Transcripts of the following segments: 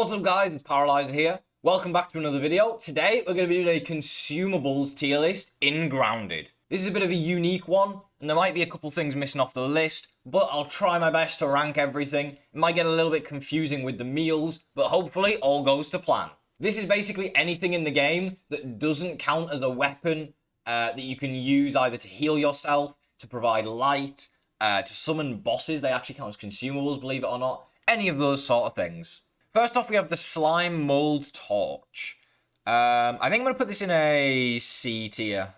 What's up guys, it's Paraly5er here. Welcome back to another video. Today we're going to be doing a Consumables tier list in Grounded. This is a bit of a unique one, and there might be a couple things missing off the list, but I'll try my best to rank everything. It might get a little bit confusing with the meals, but hopefully all goes to plan. This is basically anything in the game that doesn't count as a weapon that you can use either to heal yourself, to provide light, to summon bosses. They actually count as consumables, believe it or not. Any of those sort of things. First off, we have the Slime Mold Torch. I think I'm going to put this in a C tier.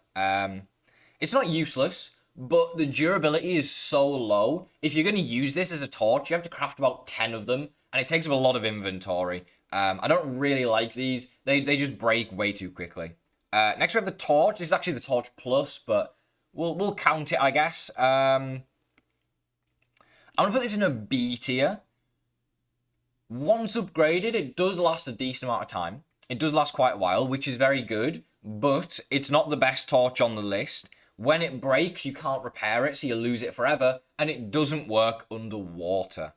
It's not useless, but the durability is so low. If you're going to use this as a torch, you have to craft about 10 of them, and it takes up a lot of inventory. I don't really like these. They just break way too quickly. Next, we have the Torch. This is actually the Torch Plus, but we'll count it, I guess. I'm going to put this in a B tier. Once upgraded, it does last a decent amount of time. It does last quite a while, which is very good, but it's not the best torch on the list. When it breaks, you can't repair it, so you lose it forever, and it doesn't work underwater.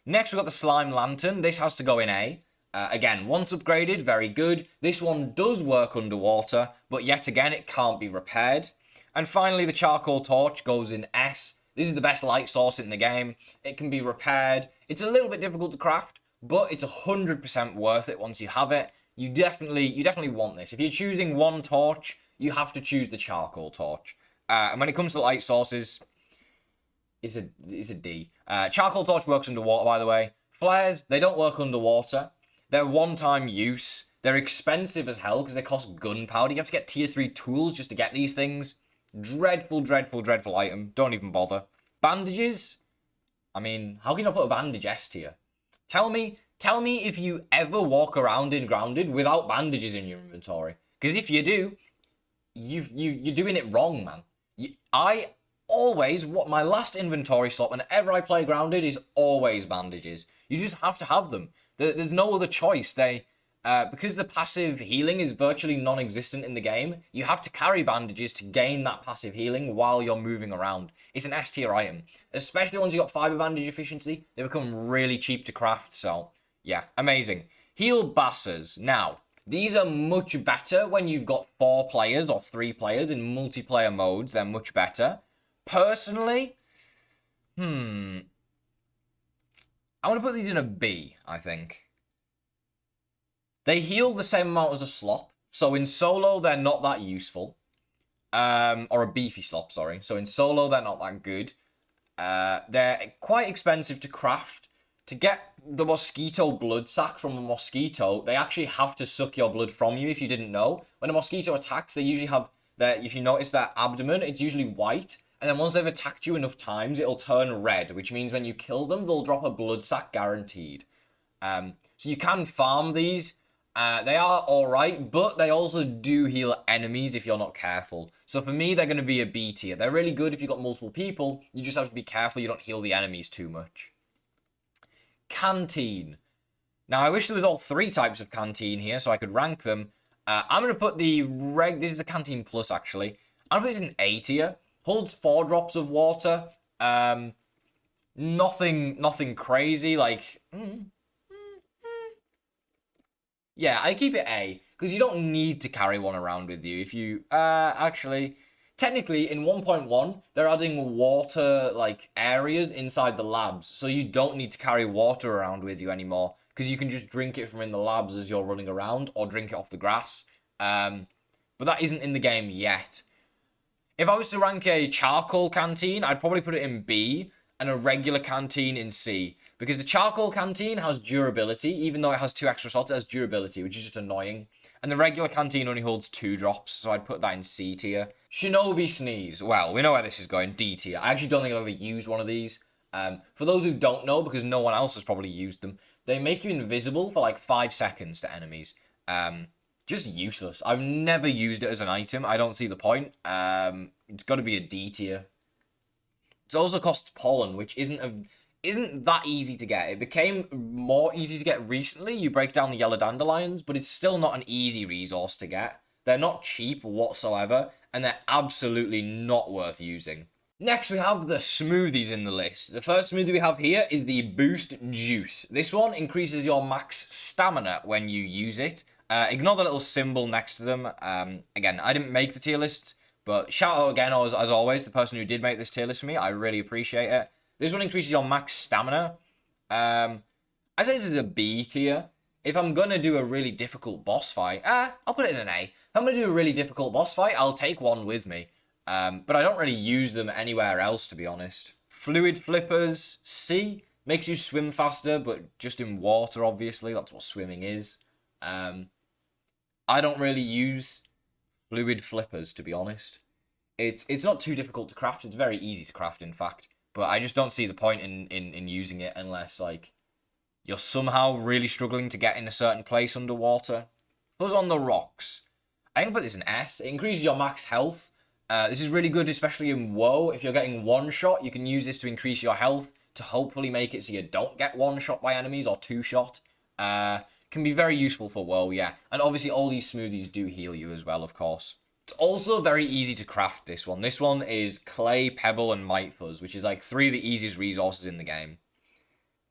Next, we've got the Slime Lantern. This has to go in A. Again, once upgraded, very good. This one does work underwater, but yet again, it can't be repaired. And finally, the Charcoal Torch goes in S. This is the best light source in the game. It can be repaired. It's a little bit difficult to craft, but it's 100% worth it once you have it. You definitely want this. If you're choosing one torch, you have to choose the Charcoal Torch. And when it comes to light sources, it's a D. Charcoal Torch works underwater, by the way. Flares, they don't work underwater. They're one-time use. They're expensive as hell because they cost gunpowder. You have to get tier 3 tools just to get these things. Dreadful, dreadful, dreadful item. Don't even bother. Bandages. I mean, how can I put a bandage S tier? Tell me if you ever walk around in Grounded without bandages in your inventory. Because if you do, you're doing it wrong, man. My last inventory slot whenever I play Grounded is always bandages. You just have to have them. There's no other choice. Because the passive healing is virtually non-existent in the game, you have to carry bandages to gain that passive healing while you're moving around. It's an S tier item. Especially once you've got fiber bandage efficiency, they become really cheap to craft, so yeah, amazing. Heal Bassers. Now, these are much better when you've got 4 players or 3 players in multiplayer modes. They're much better. Personally, I'm going to put these in a B, I think. They heal the same amount as a slop. So in solo, they're not that useful. Or a beefy slop, sorry. So in solo, they're not that good. They're quite expensive to craft. To get the mosquito blood sac from a mosquito, they actually have to suck your blood from you if you didn't know. When a mosquito attacks, they usually have if you notice their abdomen, it's usually white. And then once they've attacked you enough times, it'll turn red, which means when you kill them, they'll drop a blood sac guaranteed. So you can farm these. They are alright, but they also do heal enemies if you're not careful. So for me, they're going to be a B tier. They're really good if you've got multiple people. You just have to be careful you don't heal the enemies too much. Canteen. Now, I wish there was all 3 types of canteen here so I could rank them. I'm going to put this is a Canteen Plus, actually. I'm going to put this in A tier. Holds 4 drops of water. Nothing crazy, like... Yeah, I keep it A, because you don't need to carry one around with you. If you, actually, technically, in 1.1, they're adding water, like, areas inside the labs, so you don't need to carry water around with you anymore, because you can just drink it from in the labs as you're running around, or drink it off the grass. But that isn't in the game yet. If I was to rank a charcoal canteen, I'd probably put it in B, and a regular canteen in C. Because the charcoal canteen has durability, even though it has 2 extra slots, it has durability, which is just annoying. And the regular canteen only holds 2 drops, so I'd put that in C tier. Shinobi Sneeze. Well, we know where this is going, D tier. I actually don't think I've ever used one of these. For those who don't know, because no one else has probably used them, they make you invisible for like 5 seconds to enemies. Just useless. I've never used it as an item. I don't see the point. It's got to be a D tier. It also costs pollen, which isn't that easy to get. It became more easy to get recently. You break down the yellow dandelions, but it's still not an easy resource to get. They're not cheap whatsoever, and they're absolutely not worth using. Next, we have the smoothies in the list. The first smoothie we have here is the Boost Juice. This one increases your max stamina when you use it. Ignore the little symbol next to them. Again, I didn't make the tier list, but shout out again, as always, the person who did make this tier list for me. I really appreciate it. This one increases your max stamina. I say this is a B tier. If I'm going to do a really difficult boss fight, I'll put it in an A. If I'm going to do a really difficult boss fight, I'll take one with me. But I don't really use them anywhere else, to be honest. Fluid Flippers, C. Makes you swim faster, but just in water, obviously. That's what swimming is. I don't really use Fluid Flippers, to be honest. It's not too difficult to craft. It's very easy to craft, in fact. But I just don't see the point in using it unless, like, you're somehow really struggling to get in a certain place underwater. Fuzz on the Rocks. I can put this in S. It increases your max health. This is really good, especially in WoW. If you're getting one shot, you can use this to increase your health to hopefully make it so you don't get one shot by enemies or two shot. Can be very useful for WoW, yeah. And obviously all these smoothies do heal you as well, of course. It's also very easy to craft this one. This one is Clay, Pebble, and Might Fuzz, which is like 3 of the easiest resources in the game.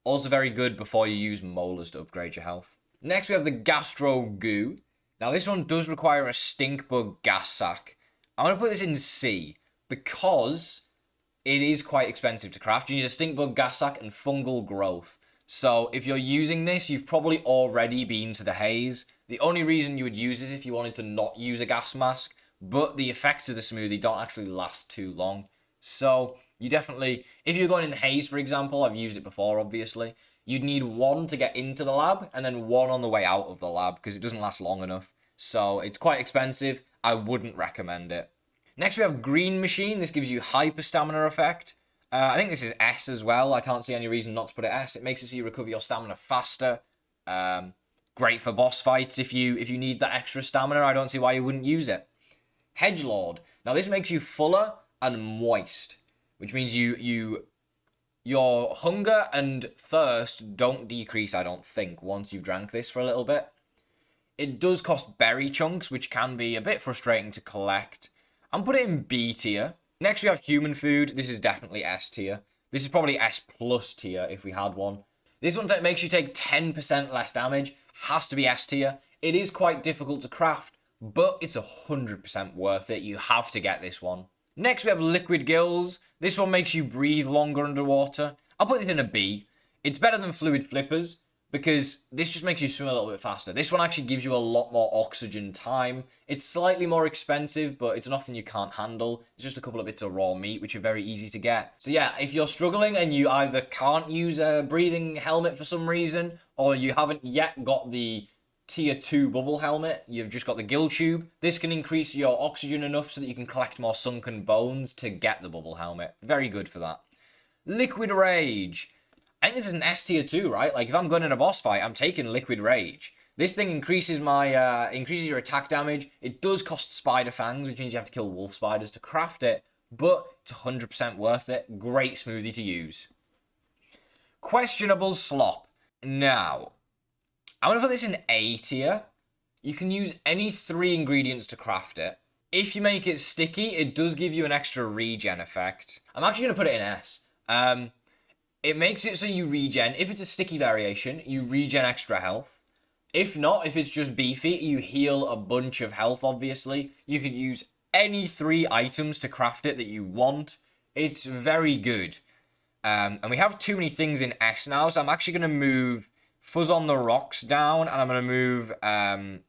Also very good before you use molars to upgrade your health. Next we have the Gastro Goo. Now this one does require a stink bug gas sack. I'm going to put this in C because it is quite expensive to craft. You need a stink bug gas sack and fungal growth. So if you're using this, you've probably already been to the haze. The only reason you would use this if you wanted to not use a gas mask, but the effects of the smoothie don't actually last too long. So you definitely, if you're going in the haze, for example, I've used it before, obviously, you'd need 1 to get into the lab and then 1 on the way out of the lab because it doesn't last long enough. So it's quite expensive. I wouldn't recommend it. Next we have Green Machine. This gives you hyper stamina effect. I think this is S as well. I can't see any reason not to put it S. It makes it so you recover your stamina faster. Great for boss fights if you need that extra stamina. I don't see why you wouldn't use it. Hedgelord. Now this makes you fuller and moist, which means your hunger and thirst don't decrease, I don't think, once you've drank this for a little bit. It does cost berry chunks, which can be a bit frustrating to collect. I'm put it in B tier. Next we have human food. This is definitely S tier. This is probably S plus tier if we had one. This one makes you take 10% less damage. Has to be S tier. It is quite difficult to craft, but it's 100% worth it. You have to get this one. Next we have liquid gills. This one makes you breathe longer underwater. I'll put this in a B. It's better than fluid flippers, because this just makes you swim a little bit faster. This one actually gives you a lot more oxygen time. It's slightly more expensive, but it's nothing you can't handle. It's just a couple of bits of raw meat, which are very easy to get. So yeah, if you're struggling and you either can't use a breathing helmet for some reason, or you haven't yet got the tier 2 bubble helmet, you've just got the gill tube, this can increase your oxygen enough so that you can collect more sunken bones to get the bubble helmet. Very good for that. Liquid Rage. I think this is an S tier 2, right? Like, if I'm going in a boss fight, I'm taking Liquid Rage. This thing increases increases your attack damage. It does cost spider fangs, which means you have to kill wolf spiders to craft it, but it's 100% worth it. Great smoothie to use. Questionable Slop. Now, I'm going to put this in A tier. You can use any 3 ingredients to craft it. If you make it sticky, it does give you an extra regen effect. I'm actually going to put it in S. It makes it so you regen. If it's a sticky variation, you regen extra health. If not, if it's just beefy, you heal a bunch of health, obviously. You can use any 3 items to craft it that you want. It's very good. And we have too many things in S now, so I'm actually going to move Fuzz on the Rocks down, and I'm going to move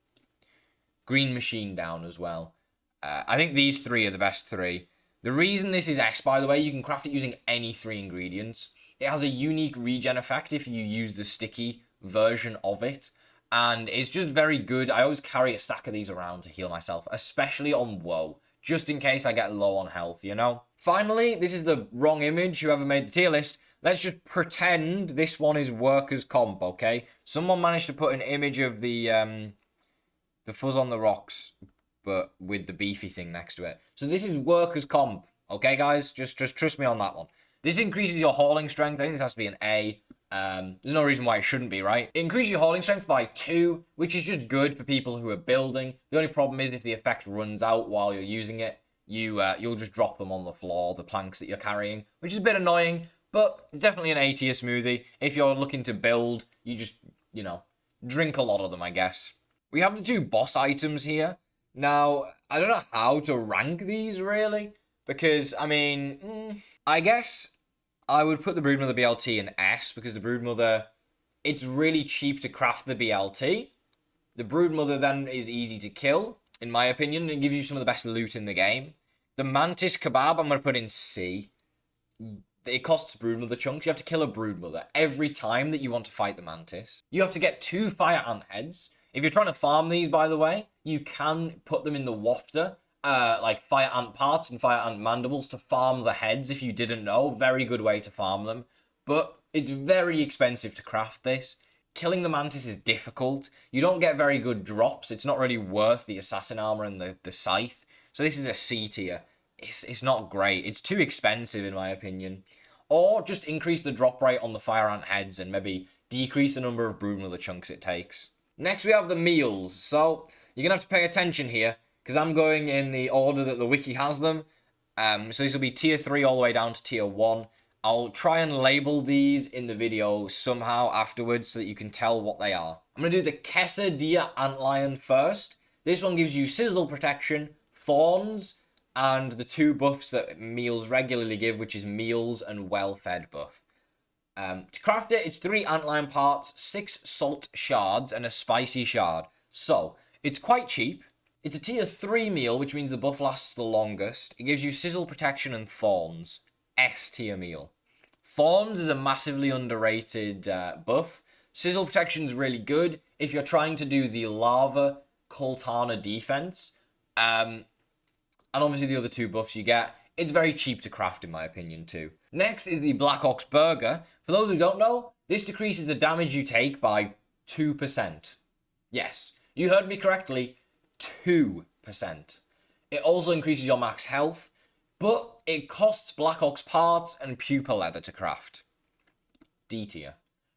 Green Machine down as well. I think these 3 are the best 3. The reason this is S, by the way, you can craft it using any 3 ingredients. It has a unique regen effect if you use the sticky version of it. And it's just very good. I always carry a stack of these around to heal myself, especially on WoW, just in case I get low on health, you know? Finally, this is the wrong image, whoever made the tier list. Let's just pretend this one is workers' comp, okay? Someone managed to put an image of the Fuzz on the Rocks, but with the beefy thing next to it. So this is workers' comp, okay, guys? Just trust me on that one. This increases your hauling strength. I think this has to be an A. There's no reason why it shouldn't be, right? It increases your hauling strength by 2, which is just good for people who are building. The only problem is if the effect runs out while you're using it. you'll just drop them on the floor, the planks that you're carrying, which is a bit annoying, but it's definitely an A tier smoothie. If you're looking to build, you just, drink a lot of them, I guess. We have the 2 boss items here. Now, I don't know how to rank these, really, because, I guess I would put the Broodmother BLT in S, because the Broodmother, it's really cheap to craft the BLT. The Broodmother then is easy to kill, in my opinion, and gives you some of the best loot in the game. The Mantis Kebab, I'm going to put in C. It costs Broodmother chunks. You have to kill a Broodmother every time that you want to fight the Mantis. You have to get 2 Fire Ant heads. If you're trying to farm these, by the way, you can put them in the wafter, like Fire Ant parts and Fire Ant mandibles to farm the heads, if you didn't know. Very good way to farm them. But it's very expensive to craft this. Killing the Mantis is difficult. You don't get very good drops. It's not really worth the Assassin Armor and the Scythe. So this is a C tier. It's not great. It's too expensive, in my opinion. Or just increase the drop rate on the Fire Ant heads and maybe decrease the number of Broodmother chunks it takes. Next, we have the meals. So you're going to have to pay attention here, because I'm going in the order that the wiki has them. So this will be tier 3 all the way down to tier 1. I'll try and label these in the video somehow afterwards so that you can tell what they are. I'm going to do the Quesadilla Antlion first. This one gives you Sizzle Protection, Thorns, and the 2 buffs that meals regularly give, which is Meals and Well-Fed buff. To craft it, it's 3 Antlion parts, 6 Salt Shards, and a Spicy Shard. So, it's quite cheap. It's a tier 3 meal, which means the buff lasts the longest. It gives you Sizzle Protection and Thorns. S tier meal. Thorns is a massively underrated buff. Sizzle Protection is really good if you're trying to do the Lava Kultana defense. And obviously the other 2 buffs you get. It's very cheap to craft, in my opinion, too. Next is the Black Ox Burger. For those who don't know, this decreases the damage you take by 2%. Yes, you heard me correctly, 2%. It also increases your max health, but it costs Black Ox parts and pupa leather to craft. D tier.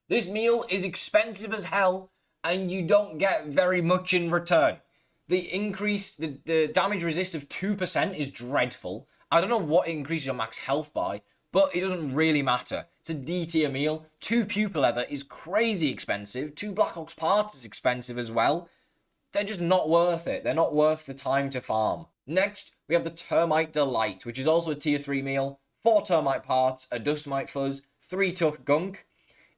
This meal is expensive as hell, and you don't get very much in return. The damage resist of 2% is dreadful. I don't know what it increases your max health by, but it doesn't really matter. It's a D tier meal. 2 pupa leather is crazy expensive. 2 Black Ox parts is expensive as well. They're just not worth it. They're not worth the time to farm. Next, we have the Termite Delight, which is also a tier 3 meal. 4 termite parts, a dust mite fuzz, 3 tough gunk.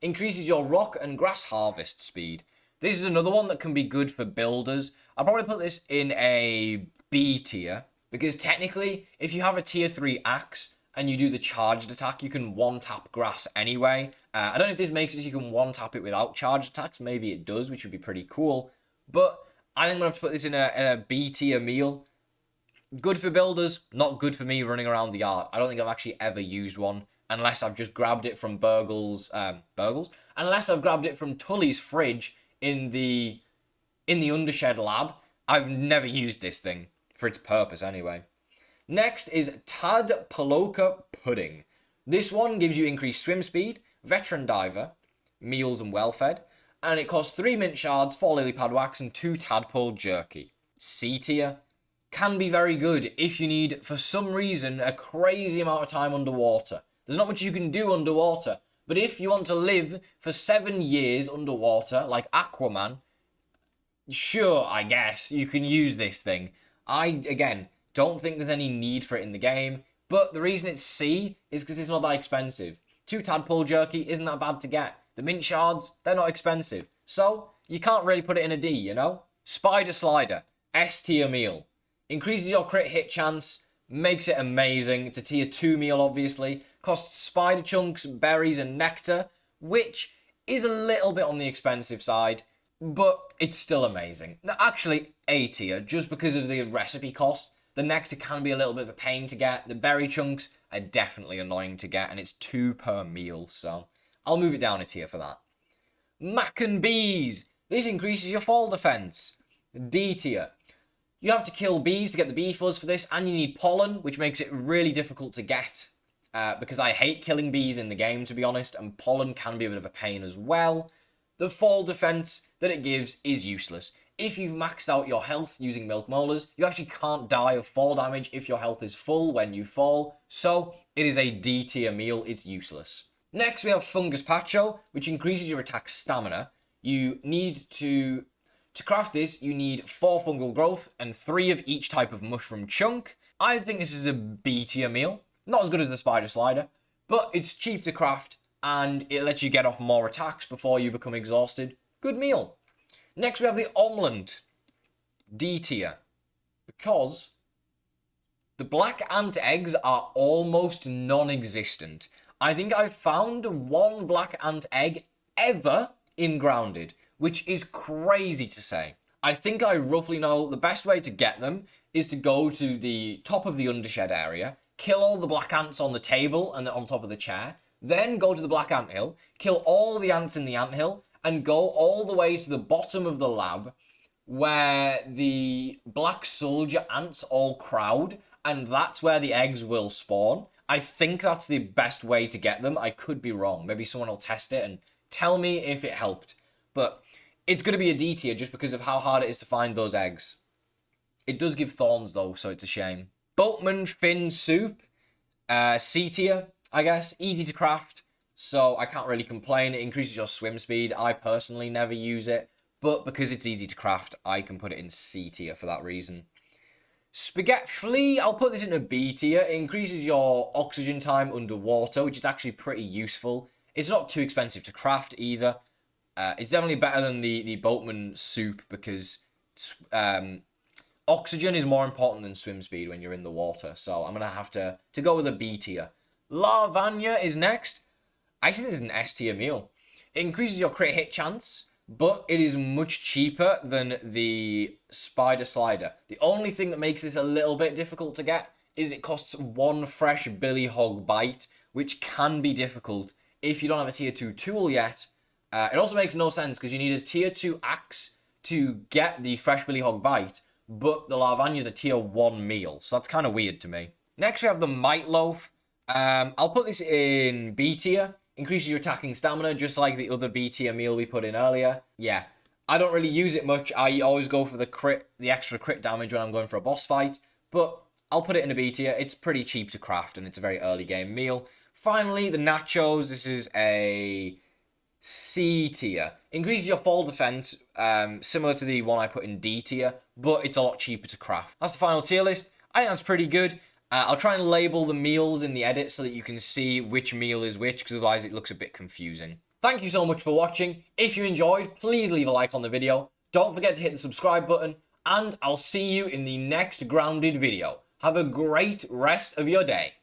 Increases your rock and grass harvest speed. This is another one that can be good for builders. I'll probably put this in a B tier, because technically, if you have a tier 3 axe and you do the charged attack, you can one-tap grass anyway. I don't know if this makes it so you can one-tap it without charged attacks. Maybe it does, which would be pretty cool. But I think I'm going to have to put this in a B tier meal. Good for builders, not good for me running around the yard. I don't think I've actually ever used one, unless I've just grabbed it from unless I've grabbed it from Tully's fridge in the Undershed lab. I've never used this thing, for its purpose anyway. Next is Tad Paloka Pudding. This one gives you increased swim speed, veteran diver, meals and well-fed, and it costs 3 mint shards, 4 lily pad wax, and 2 tadpole jerky. C tier. Can be very good if you need, for some reason, a crazy amount of time underwater. There's not much you can do underwater, but if you want to live for 7 years underwater, like Aquaman, sure, I guess, you can use this thing. I, again, don't think there's any need for it in the game, but the reason it's C is because it's not that expensive. 2 tadpole jerky isn't that bad to get. The mint shards, they're not expensive. So, you can't really put it in a D, you know? Spider Slider, S tier meal. Increases your crit hit chance, makes it amazing. It's a tier 2 meal, obviously. Costs spider chunks, berries, and nectar, which is a little bit on the expensive side, but it's still amazing. Now, actually, A tier, just because of the recipe cost. The nectar can be a little bit of a pain to get. The berry chunks are definitely annoying to get, and it's 2 per meal, so I'll move it down a tier for that. Mac and Bees. This increases your fall defense. D tier. You have to kill bees to get the bee fuzz for this, and you need pollen, which makes it really difficult to get. Because I hate killing bees in the game, to be honest, and pollen can be a bit of a pain as well. The fall defense that it gives is useless. if you've maxed out your health using milk molars, you actually can't die of fall damage if your health is full when you fall. So it is a D tier meal, it's useless. Next we have Fungus Pacho, which increases your attack stamina. You need to craft this, you need 4 fungal growth and 3 of each type of mushroom chunk. I think this is a B tier meal. Not as good as the spider slider, but it's cheap to craft and it lets you get off more attacks before you become exhausted. Good meal. Next we have the Omelette, D tier, because the black ant eggs are almost non-existent. I think I've found 1 black ant egg ever in Grounded, which is crazy to say. I think I roughly know the best way to get them is to go to the top of the undershed area, kill all the black ants on the table and on top of the chair, then go to the black ant hill, kill all the ants in the ant hill, and go all the way to the bottom of the lab where the black soldier ants all crowd, and that's where the eggs will spawn. I think that's the best way to get them. I could be wrong. Maybe someone will test it and tell me if it helped. But it's going to be a D tier just because of how hard it is to find those eggs. It does give thorns though, so it's a shame. Boatman Fin Soup, C tier, I guess. Easy to craft, so I can't really complain. It increases your swim speed. I personally never use it, but because it's easy to craft, I can put it in C tier for that reason. Spaghetti Flea, I'll put this in a B tier. It increases your oxygen time underwater, which is actually pretty useful. It's not too expensive to craft either. It's definitely better than the Boatman Soup because oxygen is more important than swim speed when you're in the water. So I'm going to have to go with a B tier. Lavagna is next. I think this is an S tier meal. It increases your crit hit chance, but it is much cheaper than the spider slider. The only thing that makes this a little bit difficult to get is it costs 1 fresh billy hog bite, which can be difficult if you don't have a tier 2 tool yet. It also makes no sense because you need a tier 2 axe to get the fresh billy hog bite, but the lasagna is a tier 1 meal, so that's kind of weird to me. Next we have the Might Loaf. I'll put this in B tier. Increases your attacking stamina, just like the other B tier meal we put in earlier. Yeah, I don't really use it much. I always go for the extra crit damage when I'm going for a boss fight, but I'll put it in a B tier. It's pretty cheap to craft, and it's a very early game meal. Finally, the nachos. This is a C tier. Increases your fall defense, similar to the one I put in D tier, but it's a lot cheaper to craft. That's the final tier list. I think that's pretty good. I'll try and label the meals in the edit so that you can see which meal is which, because otherwise it looks a bit confusing. Thank you so much for watching. If you enjoyed, please leave a like on the video. Don't forget to hit the subscribe button, and I'll see you in the next Grounded video. Have a great rest of your day.